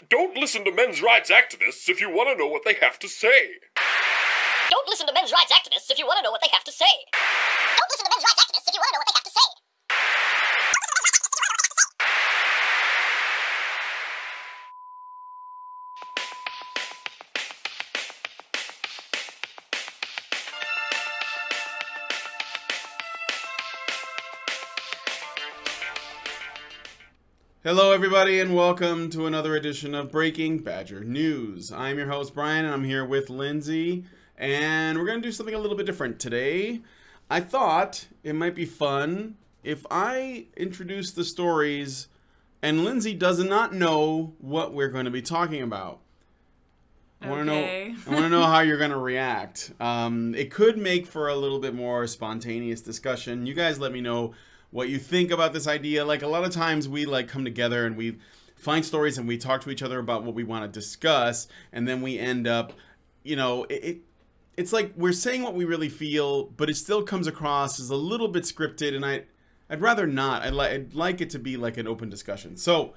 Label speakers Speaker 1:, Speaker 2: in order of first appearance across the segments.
Speaker 1: Don't listen to men's rights activists if you want to know what they have to say.
Speaker 2: Don't listen to men's rights activists if you want to know what they have to say. Don't listen to men's rights activists if you want to know what they have to say.
Speaker 3: Hello everybody and welcome to another edition of Breaking Badger News. I'm your host Brian and I'm here with Lindsay and we're going to do something a little bit different today. I thought it might be fun if I introduce the stories and Lindsay does not know what we're going to be talking about. I want to know how you're going to react. It could make for a little bit more spontaneous discussion. You guys let me know what you think about this idea. Like a lot of times we like come together and we find stories and we talk to each other about what we want to discuss, and then we end up, you know, it's like we're saying what we really feel, but it still comes across as a little bit scripted, and I'd rather not. I'd like it to be like an open discussion. So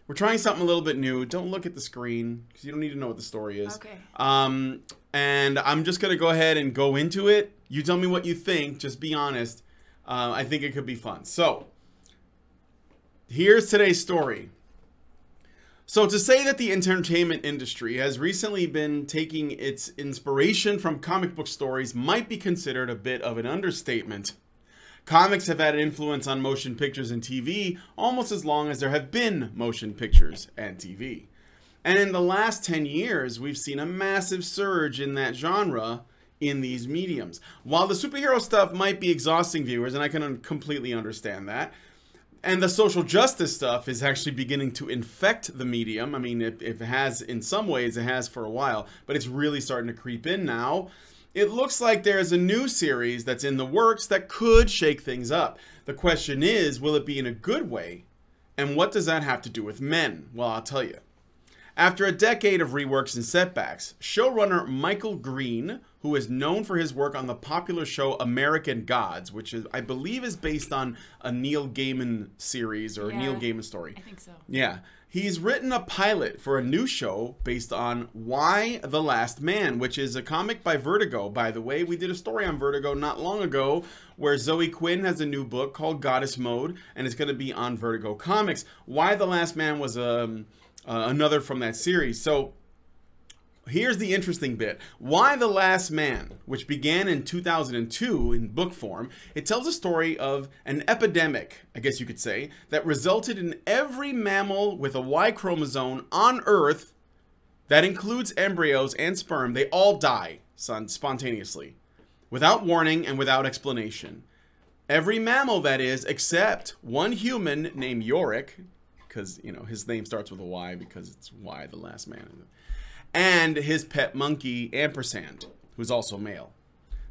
Speaker 3: we're trying something a little bit new. Don't look at the screen because you don't need to know what the story is.
Speaker 4: Okay.
Speaker 3: And I'm just gonna go ahead and go into it. You tell me what you think. Just be honest. I think it could be fun. So, here's today's story. So, to say that the entertainment industry has recently been taking its inspiration from comic book stories might be considered a bit of an understatement. Comics have had an influence on motion pictures and TV almost as long as there have been motion pictures and TV. And in the last 10 years, we've seen a massive surge in that genre in these mediums. While the superhero stuff might be exhausting viewers, and I can completely understand that, and the social justice stuff is actually beginning to infect the medium. I mean, if it has, in some ways, it has for a while, but it's really starting to creep in now. It looks like there's a new series that's in the works that could shake things up. The question is, will it be in a good way? And what does that have to do with men? Well, I'll tell you. After a decade of reworks and setbacks, showrunner Michael Green, who is known for his work on the popular show American Gods, which is, I believe, is based on a Neil Gaiman series or a Neil Gaiman story.
Speaker 4: I think so.
Speaker 3: Yeah. He's written a pilot for a new show based on Why the Last Man, which is a comic by Vertigo. By the way, we did a story on Vertigo not long ago where Zoe Quinn has a new book called Goddess Mode, and it's going to be on Vertigo Comics. Why the Last Man was another from that series. So here's the interesting bit. Why the Last Man, which began in 2002 in book form, it tells a story of an epidemic, I guess you could say, that resulted in every mammal with a Y chromosome on Earth, that includes embryos and sperm, they all die spontaneously, without warning and without explanation. Every mammal, that is, except one human named Yorick, because, you know, his name starts with a Y because it's Why the Last Man. And his pet monkey, Ampersand, who's also male.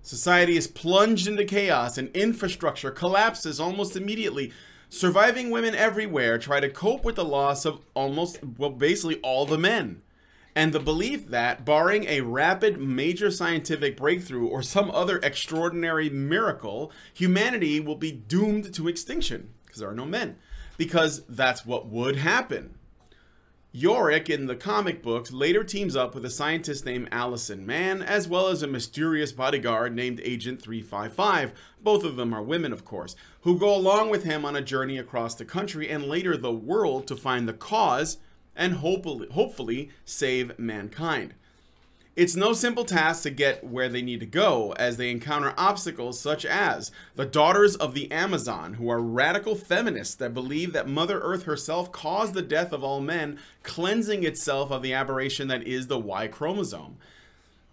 Speaker 3: Society is plunged into chaos and infrastructure collapses almost immediately. Surviving women everywhere try to cope with the loss of basically all the men. And the belief that, barring a rapid major scientific breakthrough or some other extraordinary miracle, humanity will be doomed to extinction because there are no men. Because that's what would happen. Yorick in the comic books later teams up with a scientist named Alison, as well as a mysterious bodyguard named Agent 355. Both of them are women, of course, who go along with him on a journey across the country and later the world to find the cause and hopefully save mankind. It's no simple task to get where they need to go, as they encounter obstacles such as the Daughters of the Amazon, who are radical feminists that believe that Mother Earth herself caused the death of all men, cleansing itself of the aberration that is the Y chromosome.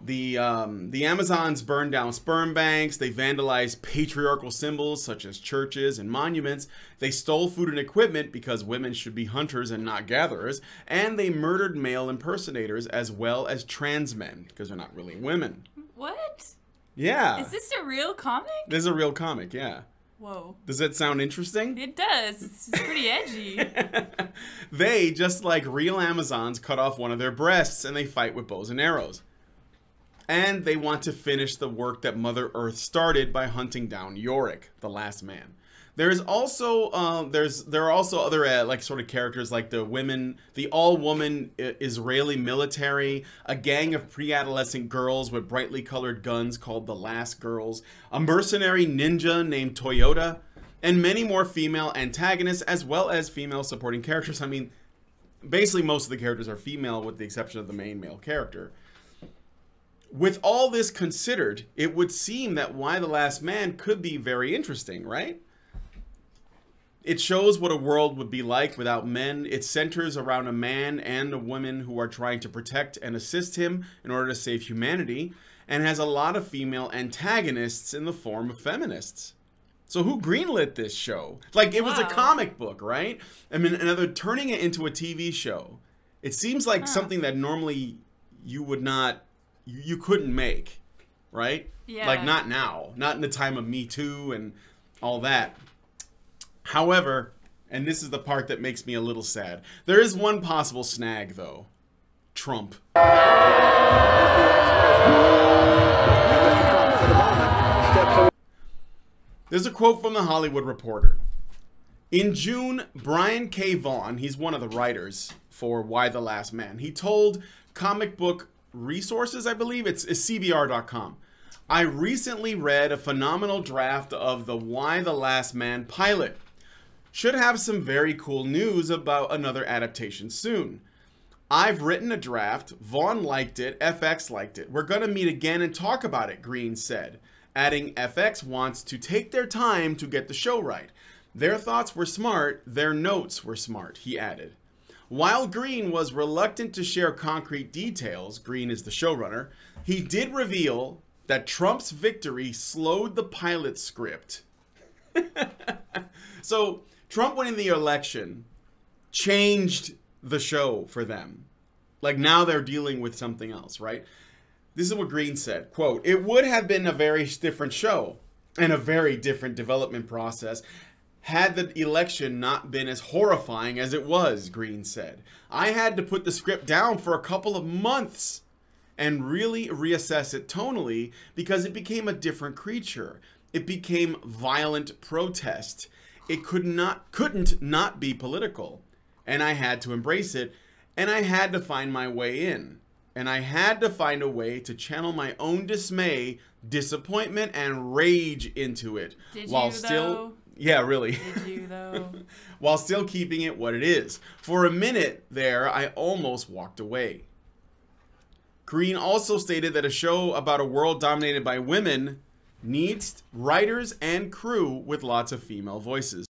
Speaker 3: The Amazons burn down sperm banks, they vandalize patriarchal symbols such as churches and monuments, they stole food and equipment because women should be hunters and not gatherers, and they murdered male impersonators as well as trans men, because they're not really women.
Speaker 4: What?
Speaker 3: Yeah.
Speaker 4: Is this a real comic?
Speaker 3: This is a real comic, yeah.
Speaker 4: Whoa.
Speaker 3: Does that sound interesting?
Speaker 4: It does. It's pretty edgy.
Speaker 3: They, just like real Amazons, cut off one of their breasts and they fight with bows and arrows. And they want to finish the work that Mother Earth started by hunting down Yorick, the last man. There's also there are also other like sort of characters like the all-woman Israeli military, a gang of pre-adolescent girls with brightly colored guns called the Last Girls, a mercenary ninja named Toyota, and many more female antagonists as well as female supporting characters. I mean, basically most of the characters are female with the exception of the main male character. With all this considered, it would seem that Why the Last Man could be very interesting, right? It shows what a world would be like without men. It centers around a man and a woman who are trying to protect and assist him in order to save humanity, and has a lot of female antagonists in the form of feminists. So who greenlit this show? Like, it was a comic book, right? I mean, they're turning it into a TV show. It seems like something that normally you would not, you couldn't make, right?
Speaker 4: Yeah.
Speaker 3: Like, not now. Not in the time of Me Too and all that. However, and this is the part that makes me a little sad, there is one possible snag, though. Trump. There's a quote from the Hollywood Reporter. In June, Brian K. Vaughan, he's one of the writers for Why the Last Man, he told Comic Book Resources, I believe, it's CBR.com. I recently read a phenomenal draft of the Why the Last Man pilot. Should have some very cool news about another adaptation soon. I've written a draft, Vaughn liked it, FX liked it. We're gonna meet again and talk about it, Green said, adding FX wants to take their time to get the show right. Their thoughts were smart, their notes were smart, he added. While Green was reluctant to share concrete details, Green is the showrunner, he did reveal that Trump's victory slowed the pilot script. So, Trump winning the election changed the show for them. Like, now they're dealing with something else, right? This is what Green said, quote, "It would have been a very different show and a very different development process had the election not been as horrifying as it was," Green said. "I had to put the script down for a couple of months and really reassess it tonally because it became a different creature. It became violent protest. It couldn't not be political. And I had to embrace it, and I had to find my way in. And I had to find a way to channel my own dismay, disappointment, and rage into it.
Speaker 4: Did
Speaker 3: while
Speaker 4: you,
Speaker 3: still,
Speaker 4: though?
Speaker 3: Yeah, really.
Speaker 4: Did you, though?
Speaker 3: While still keeping it what it is. For a minute there, I almost walked away." Green also stated that a show about a world dominated by women needs writers and crew with lots of female voices.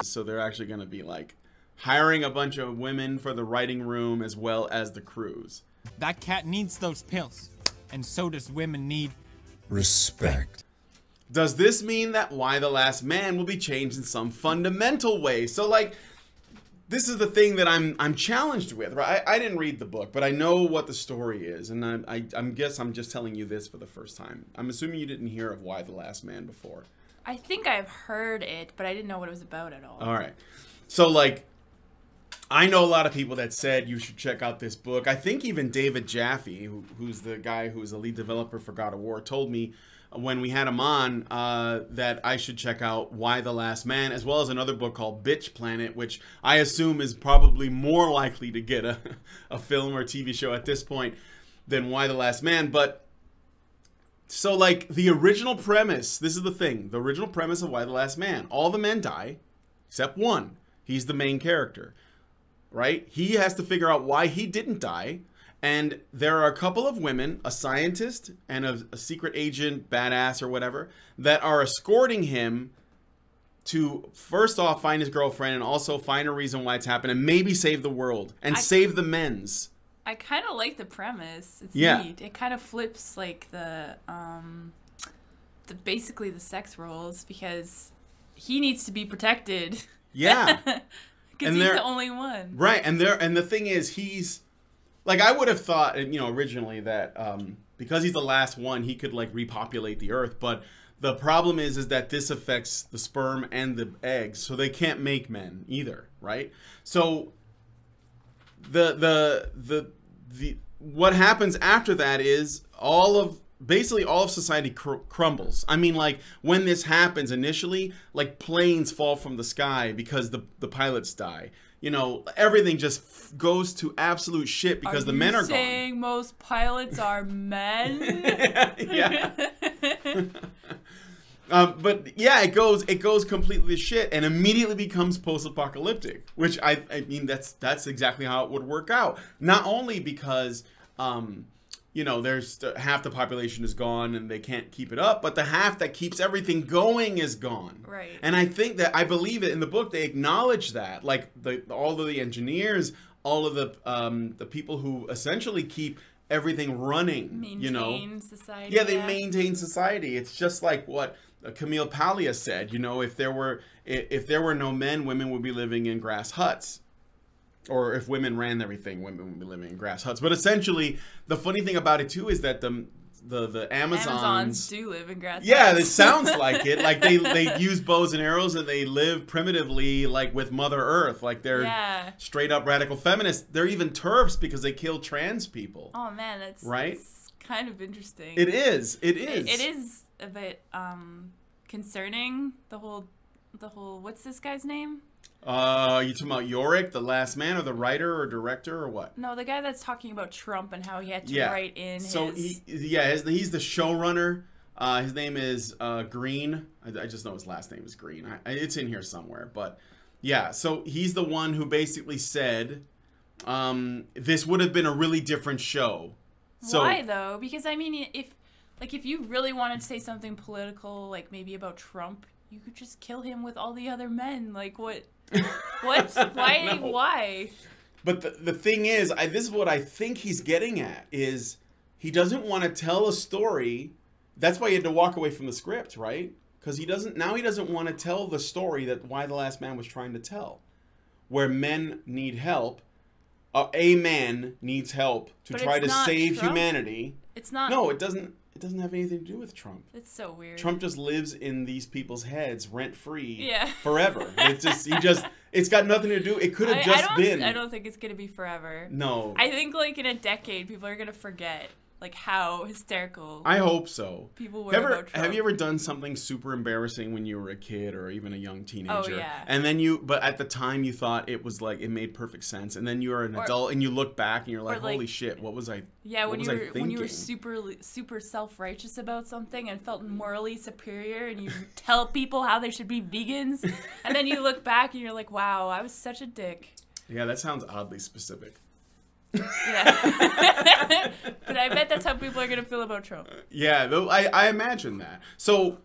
Speaker 3: So they're actually going to be like hiring a bunch of women for the writing room as well as the crews.
Speaker 5: That cat needs those pills, and so does women need
Speaker 6: respect.
Speaker 3: Does this mean that Why the Last Man will be changed in some fundamental way? So, like, this is the thing that I'm challenged with, right? I didn't read the book, but I know what the story is, and I guess I'm just telling you this for the first time. I'm assuming you didn't hear of Why the Last Man before.
Speaker 4: I think I've heard it, but I didn't know what it was about at all.
Speaker 3: All right. So, like, I know a lot of people that said you should check out this book. I think even David Jaffe, who's the guy who's the lead developer for God of War, told me when we had him on that I should check out Why the Last Man, as well as another book called Bitch Planet, which I assume is probably more likely to get a film or TV show at this point than Why the Last Man. But so, like, the original premise, this is the thing, the original premise of Why the Last Man, all the men die except one. He's the main character, right? He has to figure out why he didn't die. And there are a couple of women, a scientist and a secret agent, badass or whatever, that are escorting him to, first off, find his girlfriend and also find a reason why it's happened and maybe save the world and save the men's.
Speaker 4: I kind of like the premise. It's
Speaker 3: Yeah.
Speaker 4: neat. It kind of flips, like, the basically the sex roles, because he needs to be protected.
Speaker 3: Yeah.
Speaker 4: Because he's the only one.
Speaker 3: Right. And the thing is, he's... Like, I would have thought, you know, originally that because he's the last one, he could, like, repopulate the Earth. But The problem is that this affects the sperm and the eggs, so they can't make men either, right? So the what happens after that is basically all of society crumbles. I mean, like, when this happens initially, like, planes fall from the sky because the pilots die. You know, everything just goes to absolute shit because the men are gone.
Speaker 4: Are you saying most pilots are men?
Speaker 3: Yeah. But yeah, it goes completely to shit and immediately becomes post-apocalyptic, which I mean that's exactly how it would work out. Not only because you know, there's half the population is gone and they can't keep it up, but the half that keeps everything going is gone.
Speaker 4: Right.
Speaker 3: And I believe it in the book. They acknowledge that, like all of the engineers, all of the people who essentially keep everything running.
Speaker 4: Maintain society.
Speaker 3: Yeah, they maintain society. It's just like what Camille Paglia said. You know, if there were no men, women would be living in grass huts. Or if women ran everything, women would be living in grass huts. But essentially, the funny thing about it too is that the Amazons
Speaker 4: do live in grass huts.
Speaker 3: Yeah, it sounds like it. Like they use bows and arrows and they live primitively, like with Mother Earth. Like they're straight up radical feminists. They're even TERFs because they kill trans people.
Speaker 4: Oh man, that's
Speaker 3: right.
Speaker 4: That's kind of interesting.
Speaker 3: It is. It is.
Speaker 4: It is a bit concerning. The whole. What's this guy's name?
Speaker 3: You talking about Yorick, the last man, or the writer or director, or what?
Speaker 4: No, the guy that's talking about Trump and how he had to write in
Speaker 3: he's the showrunner. His name is Green. I just know his last name is Green. It's in here somewhere, but yeah. So he's the one who basically said this would have been a really different show. So,
Speaker 4: why though? Because I mean, if you really wanted to say something political, like maybe about Trump, you could just kill him with all the other men. Like what? What? Why?
Speaker 3: No.
Speaker 4: Why?
Speaker 3: But the thing is, this is what I think he's getting at, is he doesn't want to tell a story. That's why he had to walk away from the script, right? Because he doesn't want to tell the story that Why the Last Man was trying to tell, where men need help. A man needs help to try to save humanity.
Speaker 4: It's not.
Speaker 3: No, it doesn't. It doesn't have anything to do with Trump.
Speaker 4: It's so weird.
Speaker 3: Trump just lives in these people's heads rent free
Speaker 4: forever.
Speaker 3: It's got nothing to do. It could have been.
Speaker 4: I don't think it's going to be forever.
Speaker 3: No.
Speaker 4: I think like in a decade, people are going to forget like how hysterical.
Speaker 3: I hope so.
Speaker 4: People were about Trump.
Speaker 3: Have you ever done something super embarrassing when you were a kid or even a young teenager?
Speaker 4: Oh, yeah.
Speaker 3: And then but at the time you thought it was like, it made perfect sense. And then you are an adult and you look back and you're like, holy shit, what was I
Speaker 4: Yeah, when you were
Speaker 3: thinking?
Speaker 4: super self-righteous about something and felt morally superior and you tell people how they should be vegans. And then you look back and you're like, wow, I was such a dick.
Speaker 3: Yeah, that sounds oddly specific.
Speaker 4: Yeah. But I bet that's how people are going to feel about Trump.
Speaker 3: Yeah, I imagine that. So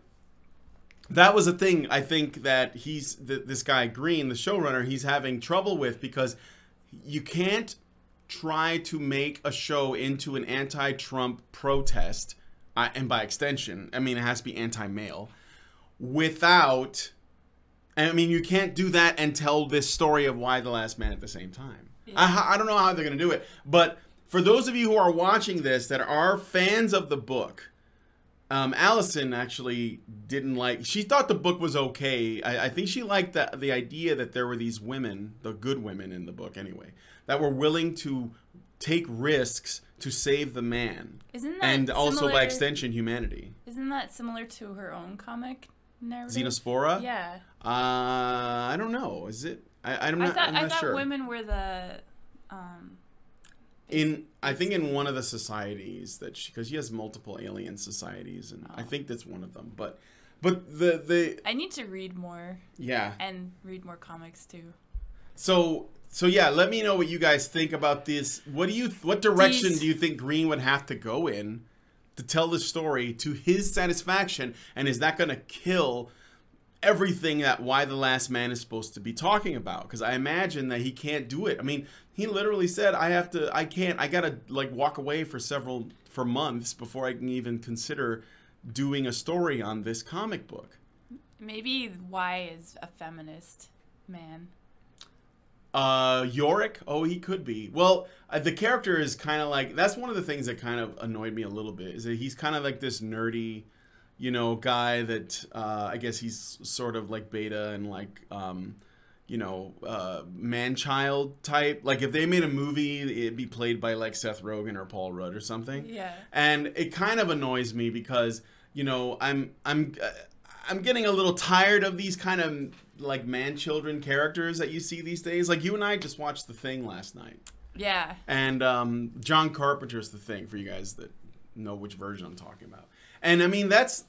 Speaker 3: that was a thing I think that this guy Green, the showrunner, he's having trouble with, because you can't try to make a show into an anti-Trump protest, and by extension, I mean, it has to be anti-male, without... I mean, you can't do that and tell this story of Why the Last Man at the same time. Yeah. I don't know how they're going to do it. But for those of you who are watching this that are fans of the book, Alison actually didn't like... She thought the book was okay. I think she liked the idea that there were these women, the good women in the book anyway, that were willing to take risks to save the man.
Speaker 4: Isn't that
Speaker 3: and
Speaker 4: similar,
Speaker 3: also, by extension, humanity.
Speaker 4: Isn't that similar to her own comic narrative?
Speaker 3: Xenospora?
Speaker 4: Yeah.
Speaker 3: I don't know. Is it? I'm not sure.
Speaker 4: I thought women were the...
Speaker 3: I think in one of the societies that because she has multiple alien societies, and I think that's one of them. But the
Speaker 4: I need to read more.
Speaker 3: Yeah.
Speaker 4: And read more comics too.
Speaker 3: So yeah, let me know what you guys think about this. What direction do you think Green would have to go in to tell the story to his satisfaction, and is that going to kill everything that Why the Last Man is supposed to be talking about? Because I imagine that he can't do it. I mean, he literally said, I gotta like walk away for months before I can even consider doing a story on this comic book.
Speaker 4: Maybe Y is a feminist man.
Speaker 3: Yorick? Oh, he could be. Well, the character is kind of like, that's one of the things that kind of annoyed me a little bit, is that he's kind of like this nerdy, you know, guy that I guess he's sort of like beta and like you know, man-child type. Like if they made a movie, it'd be played by like Seth Rogen or Paul Rudd or something.
Speaker 4: Yeah.
Speaker 3: And it kind of annoys me because, you know, I'm getting a little tired of these kind of like man-children characters that you see these days. Like you and I just watched The Thing last night.
Speaker 4: Yeah.
Speaker 3: And John Carpenter's The Thing, for you guys that know which version I'm talking about. And I mean, that's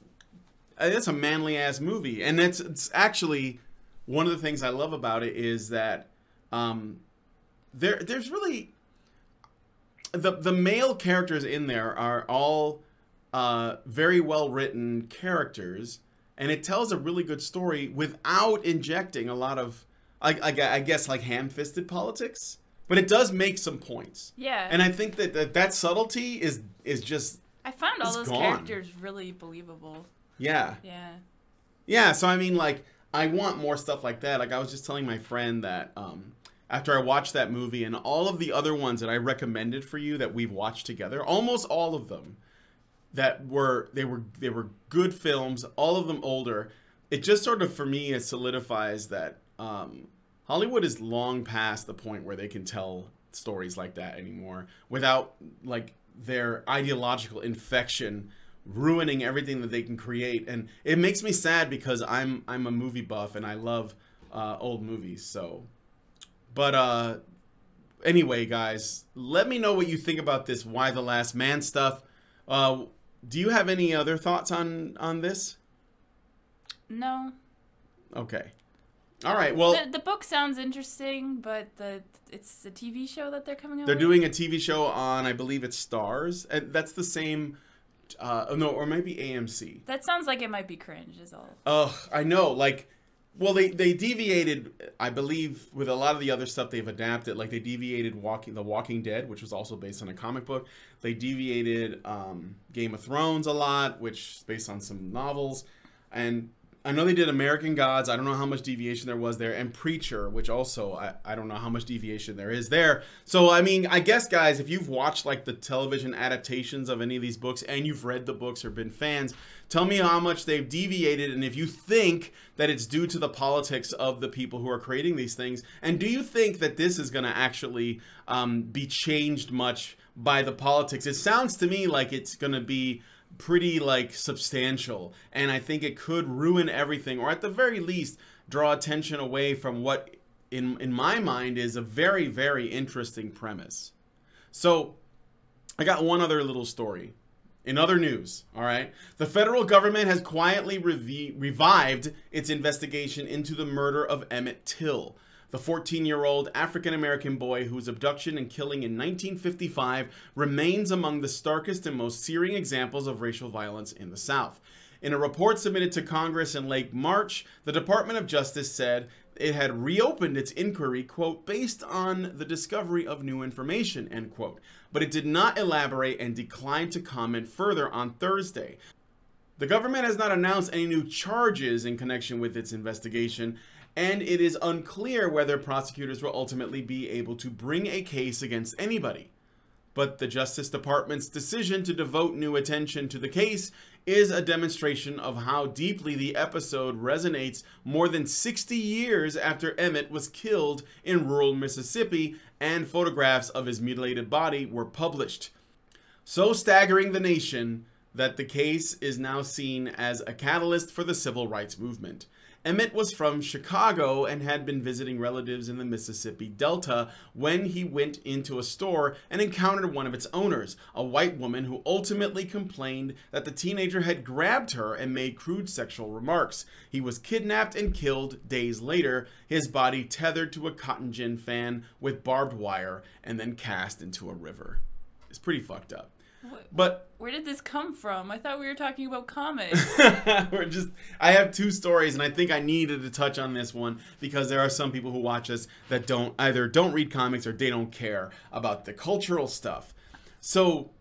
Speaker 3: a manly-ass movie. And it's actually... One of the things I love about it is that there's really the male characters in there are all very well written characters, and it tells a really good story without injecting a lot of I guess like ham-fisted politics, but it does make some points.
Speaker 4: Yeah.
Speaker 3: And I think that subtlety is just
Speaker 4: I found all those
Speaker 3: gone.
Speaker 4: characters really believable.
Speaker 3: Yeah.
Speaker 4: Yeah.
Speaker 3: Yeah. So I mean, like. I want more stuff like that. Like I was just telling my friend that after I watched that movie and all of the other ones that I recommended for you that we've watched together, almost all of them they were good films, all of them older. It just sort of for me it solidifies that Hollywood is long past the point where they can tell stories like that anymore without like their ideological infection ruining everything that they can create. And it makes me sad because I'm a movie buff and I love old movies. So, but anyway, guys, let me know what you think about this Why the Last Man stuff. Do you have any other thoughts on this?
Speaker 4: No.
Speaker 3: Okay. All right. Well,
Speaker 4: the book sounds interesting, but it's a TV show that they're coming out.
Speaker 3: They're
Speaker 4: with?
Speaker 3: doing a TV show on, I believe it's Stars, and that's the same. No, or maybe AMC.
Speaker 4: That sounds like it might be cringe, is all.
Speaker 3: Ugh, I know. Like, well, they deviated, I believe, with a lot of the other stuff they've adapted. Like, they deviated The Walking Dead, which was also based on a comic book. They deviated Game of Thrones a lot, which is based on some novels. And I know they did American Gods. I don't know how much deviation there was there. And Preacher, which also, I don't know how much deviation there is there. So, I mean, I guess, guys, if you've watched, like, the television adaptations of any of these books and you've read the books or been fans, tell me how much they've deviated and if you think that it's due to the politics of the people who are creating these things. And do you think that this is going to actually be changed much by the politics? It sounds to me like it's going to be pretty like substantial, and I think it could ruin everything, or at the very least draw attention away from what in my mind is a very, very interesting premise. So I got one other little story in other news. All right, the federal government has quietly revived its investigation into the murder of Emmett Till, the 14-year-old African-American boy whose abduction and killing in 1955 remains among the starkest and most searing examples of racial violence in the South. In a report submitted to Congress in late March, the Department of Justice said it had reopened its inquiry, quote, based on the discovery of new information, end quote. But it did not elaborate and declined to comment further on Thursday. The government has not announced any new charges in connection with its investigation, and it is unclear whether prosecutors will ultimately be able to bring a case against anybody. But the Justice Department's decision to devote new attention to the case is a demonstration of how deeply the episode resonates more than 60 years after Emmett was killed in rural Mississippi and photographs of his mutilated body were published. So staggering the nation that the case is now seen as a catalyst for the civil rights movement. Emmett was from Chicago and had been visiting relatives in the Mississippi Delta when he went into a store and encountered one of its owners, a white woman who ultimately complained that the teenager had grabbed her and made crude sexual remarks. He was kidnapped and killed days later, his body tethered to a cotton gin fan with barbed wire and then cast into a river. It's pretty fucked up. But
Speaker 4: where did this come from? I thought we were talking about comics.
Speaker 3: I have two stories, and I think I needed to touch on this one because there are some people who watch us that either don't read comics or they don't care about the cultural stuff. So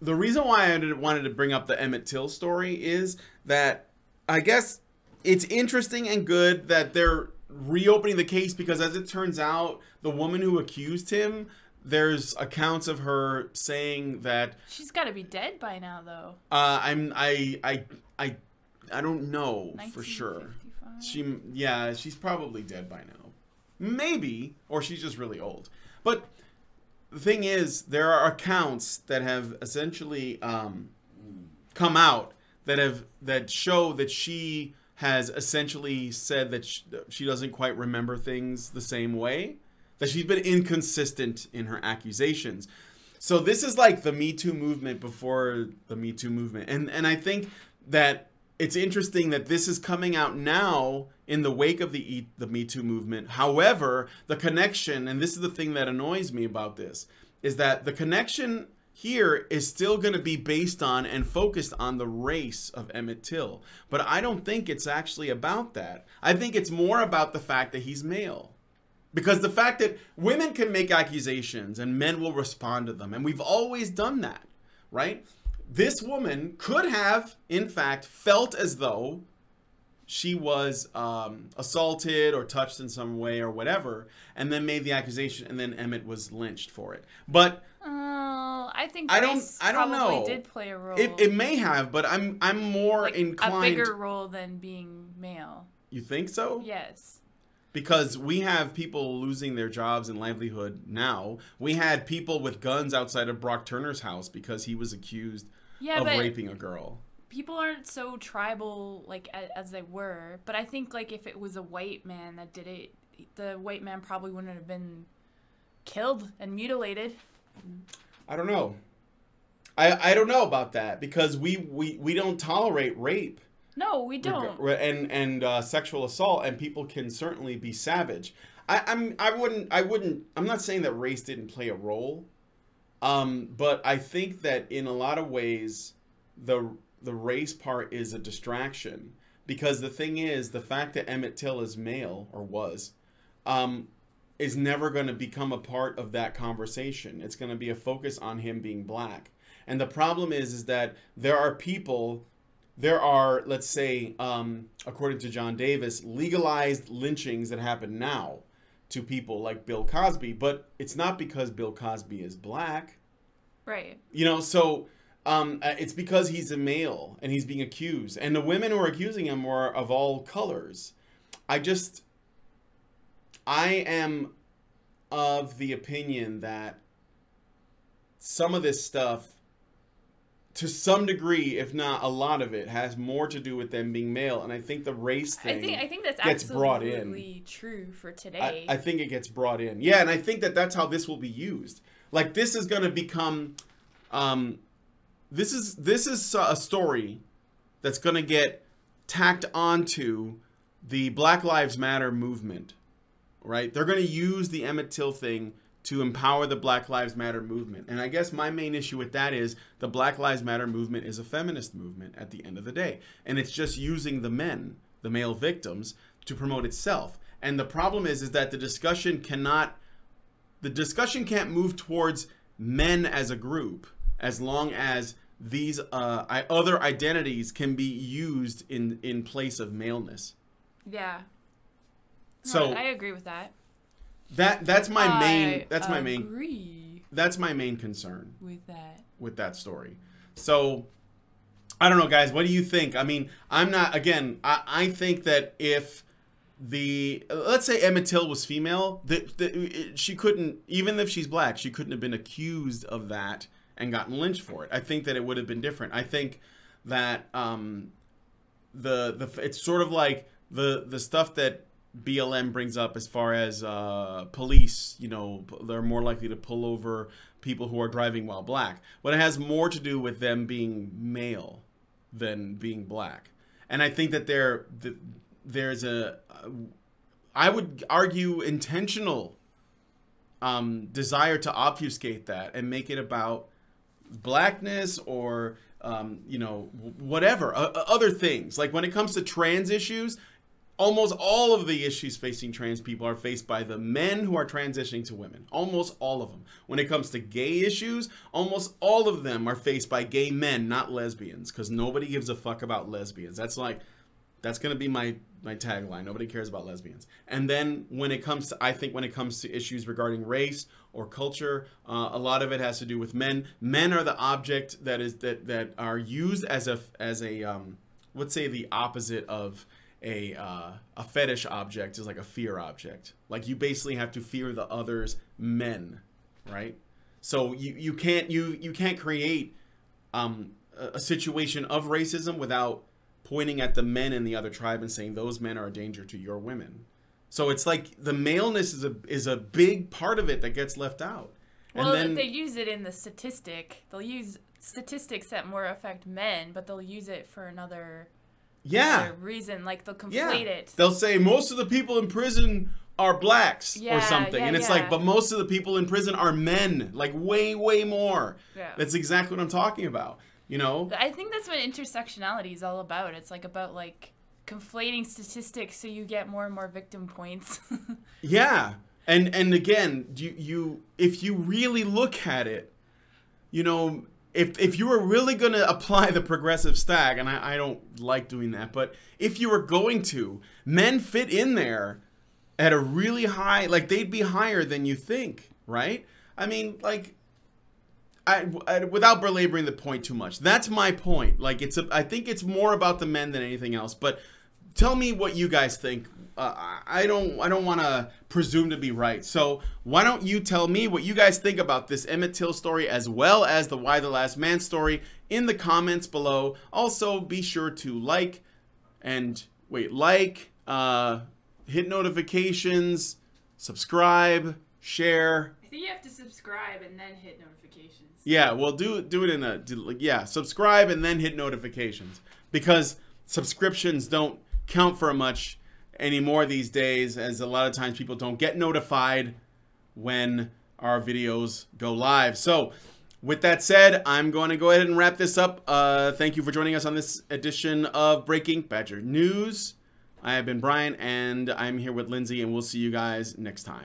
Speaker 3: the reason why I wanted to bring up the Emmett Till story is that I guess it's interesting and good that they're reopening the case because, as it turns out, the woman who accused him, there's accounts of her saying that
Speaker 4: She's got to be dead by now, though.
Speaker 3: I don't know for sure.
Speaker 4: 1955?
Speaker 3: She's probably dead by now. Maybe, or she's just really old. But the thing is, there are accounts that have essentially come out that show that she has essentially said that she doesn't quite remember things the same way, that she's been inconsistent in her accusations. So this is like the Me Too movement before the Me Too movement. And I think that it's interesting that this is coming out now in the wake of the Me Too movement. However, the connection, and this is the thing that annoys me about this, is that the connection here is still going to be based on and focused on the race of Emmett Till. But I don't think it's actually about that. I think it's more about the fact that he's male. Because the fact that women can make accusations and men will respond to them. And we've always done that, right? This woman could have, in fact, felt as though she was assaulted or touched in some way or whatever, and then made the accusation, and then Emmett was lynched for it. But
Speaker 4: I think
Speaker 3: I
Speaker 4: race
Speaker 3: don't know.
Speaker 4: probably did play a role.
Speaker 3: It may have, but I'm more
Speaker 4: like
Speaker 3: inclined.
Speaker 4: A bigger role than being male.
Speaker 3: You think so?
Speaker 4: Yes.
Speaker 3: Because we have people losing their jobs and livelihood now. We had people with guns outside of Brock Turner's house because he was accused of raping a girl.
Speaker 4: People aren't so tribal like as they were, but I think like if it was a white man that did it, the white man probably wouldn't have been killed and mutilated.
Speaker 3: I don't know. I don't know about that because we don't tolerate rape.
Speaker 4: No, we don't.
Speaker 3: And sexual assault, and people can certainly be savage. I'm not saying that race didn't play a role, but I think that in a lot of ways the race part is a distraction, because the thing is, the fact that Emmett Till is male or was is never going to become a part of that conversation. It's going to be a focus on him being black. And the problem is that there are, let's say, according to John Davis, legalized lynchings that happen now to people like Bill Cosby, but it's not because Bill Cosby is black.
Speaker 4: Right.
Speaker 3: You know, so it's because he's a male and he's being accused. And the women who are accusing him were of all colors. I am of the opinion that some of this stuff, to some degree, if not a lot of it, has more to do with them being male, and I think the race thing
Speaker 4: I think that's
Speaker 3: gets brought in.
Speaker 4: absolutely true for today.
Speaker 3: I think it gets brought in, yeah, and I think that that's how this will be used. Like this is going to become, this is a story that's going to get tacked onto the Black Lives Matter movement, right? They're going to use the Emmett Till thing to empower the Black Lives Matter movement. And I guess my main issue with that is the Black Lives Matter movement is a feminist movement at the end of the day. And it's just using the men, the male victims, to promote itself. And the problem is that the discussion can't move towards men as a group as long as these other identities can be used in place of maleness.
Speaker 4: Yeah.
Speaker 3: So
Speaker 4: I agree with that.
Speaker 3: That's my main
Speaker 4: agree
Speaker 3: that's my main concern
Speaker 4: with
Speaker 3: that story. So I don't know, guys, what do you think? I mean, I think that if let's say Emmett Till was female, she couldn't, even if she's black, she couldn't have been accused of that and gotten lynched for it. I think that it would have been different. I think that it's sort of like the stuff that BLM brings up as far as police, you know, they're more likely to pull over people who are driving while black. But it has more to do with them being male than being black. And I think that there's I would argue, intentional desire to obfuscate that and make it about blackness or, you know, whatever, other things. Like when it comes to trans issues, almost all of the issues facing trans people are faced by the men who are transitioning to women. Almost all of them. When it comes to gay issues, almost all of them are faced by gay men, not lesbians, because nobody gives a fuck about lesbians. That's like, That's gonna be my tagline. Nobody cares about lesbians. And then when it comes to, I think when it comes to issues regarding race or culture, a lot of it has to do with men. Men are the object that are used as a let's say the opposite of a fetish object is like a fear object. Like you basically have to fear the other's men, right? So you can't create a situation of racism without pointing at the men in the other tribe and saying those men are a danger to your women. So it's like the maleness is a big part of it that gets left out.
Speaker 4: Well,
Speaker 3: and then,
Speaker 4: they use it in the statistic. They'll use statistics that more affect men, but they'll use it for another reason. Like they'll conflate it.
Speaker 3: They'll say most of the people in prison are blacks or something. And it's like, but most of the people in prison are men. Like way, way more. Yeah. That's exactly what I'm talking about. You know?
Speaker 4: I think that's what intersectionality is all about. It's like about like conflating statistics so you get more and more victim points.
Speaker 3: Yeah. And again, if you really look at it, you know, if you were really going to apply the progressive stack, and I don't like doing that, but if you were going to, men fit in there at a really high, like they'd be higher than you think, right? I mean, like, without belaboring the point too much, that's my point. Like, I think it's more about the men than anything else. But tell me what you guys think. I don't want to presume to be right. So why don't you tell me what you guys think about this Emmett Till story as well as the Why the Last Man story in the comments below. Also, be sure to like, hit notifications, subscribe, share.
Speaker 4: I think you have to subscribe and then hit notifications.
Speaker 3: Yeah, well, do it subscribe and then hit notifications, because subscriptions don't count for much anymore these days, as a lot of times people don't get notified when our videos go live. So with that said, I'm going to go ahead and wrap this up. Thank you for joining us on this edition of Breaking Badger News. I have been Brian, and I'm here with Lindsay, and we'll see you guys next time.